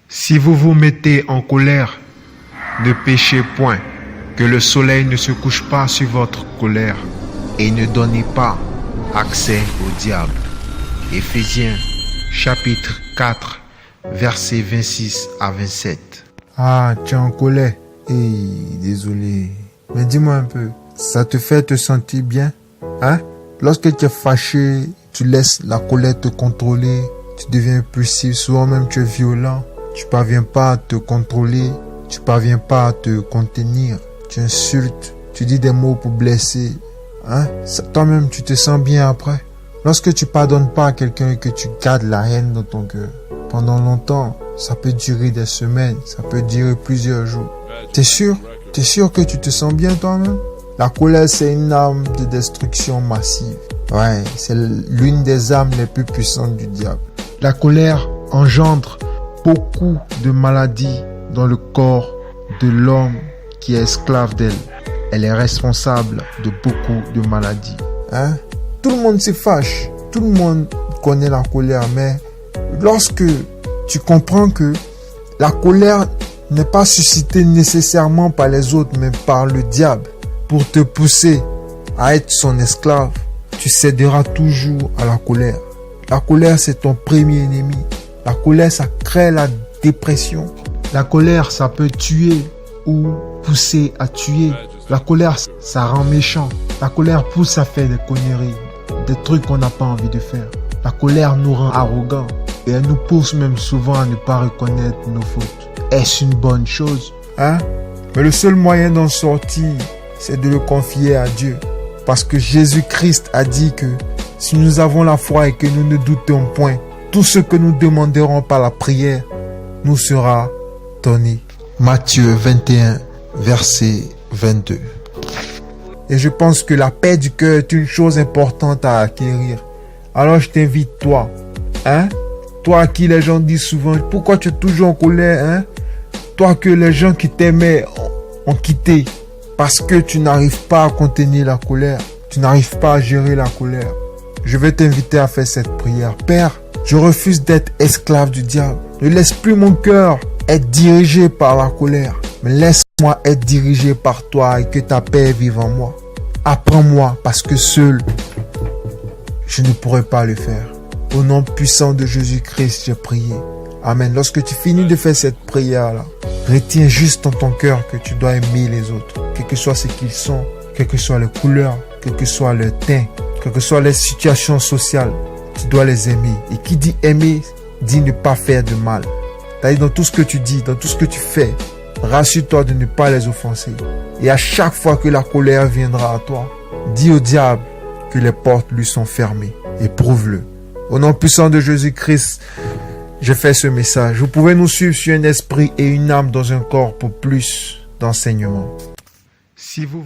Si vous vous mettez en colère, ne péchez point, que le soleil ne se couche pas sur votre colère, et ne donnez pas accès au diable. Éphésiens chapitre 4, versets 26 à 27. Ah, tu es en colère. Désolé. Mais dis-moi un peu, ça te fait te sentir bien? Hein? Lorsque tu es fâché, tu laisses la colère te contrôler, tu deviens impulsif, souvent même tu es violent, tu parviens pas à te contrôler, tu parviens pas à te contenir, tu insultes, tu dis des mots pour blesser. Hein? Toi-même, tu te sens bien après? Lorsque tu pardonnes pas à quelqu'un et que tu gardes la haine dans ton cœur, pendant longtemps, ça peut durer des semaines, ça peut durer plusieurs jours. T'es sûr? T'es sûr que tu te sens bien toi-même? La colère, c'est une arme de destruction massive. Ouais, c'est l'une des armes les plus puissantes du diable. La colère engendre beaucoup de maladies dans le corps de l'homme qui est esclave d'elle. Elle est responsable de beaucoup de maladies. Hein? Tout le monde se fâche. Tout le monde connaît la colère. Mais lorsque tu comprends que la colère n'est pas suscitée nécessairement par les autres, mais par le diable, pour te pousser à être son esclave, tu céderas toujours à la colère. La colère, c'est ton premier ennemi. La colère, ça crée la dépression. La colère, ça peut tuer ou pousser à tuer. La colère, ça rend méchant. La colère pousse à faire des conneries, des trucs qu'on n'a pas envie de faire. La colère nous rend arrogants et elle nous pousse même souvent à ne pas reconnaître nos fautes. Est-ce une bonne chose? Hein? Mais le seul moyen d'en sortir, c'est de le confier à Dieu. Parce que Jésus-Christ a dit que si nous avons la foi et que nous ne doutons point, tout ce que nous demanderons par la prière nous sera donné. Matthieu 21, verset 22. Et je pense que la paix du cœur est une chose importante à acquérir. Alors je t'invite toi, hein? Toi à qui les gens disent souvent, pourquoi tu es toujours en colère, hein? Toi que les gens qui t'aimaient ont quitté parce que tu n'arrives pas à contenir la colère. Tu n'arrives pas à gérer la colère. Je vais t'inviter à faire cette prière. Père, je refuse d'être esclave du diable. Ne laisse plus mon cœur être dirigé par la colère. Mais laisse-moi être dirigé par toi et que ta paix vive en moi. Apprends-moi parce que seul, je ne pourrai pas le faire. Au nom puissant de Jésus-Christ, j'ai prié. Amen. Lorsque tu finis de faire cette prière-là, retiens juste dans ton cœur que tu dois aimer les autres. Quel que soit ce qu'ils sont, quelles que soient les couleurs, quel que soit leur teint, quelles que soient les situations sociales, tu dois les aimer. Et qui dit aimer, dit ne pas faire de mal. C'est-à-dire dans tout ce que tu dis, dans tout ce que tu fais, rassure-toi de ne pas les offenser. Et à chaque fois que la colère viendra à toi, dis au diable que les portes lui sont fermées. Et prouve-le. Au nom puissant de Jésus-Christ, je fais ce message. Vous pouvez nous suivre sur un esprit et une âme dans un corps pour plus d'enseignements. Si vous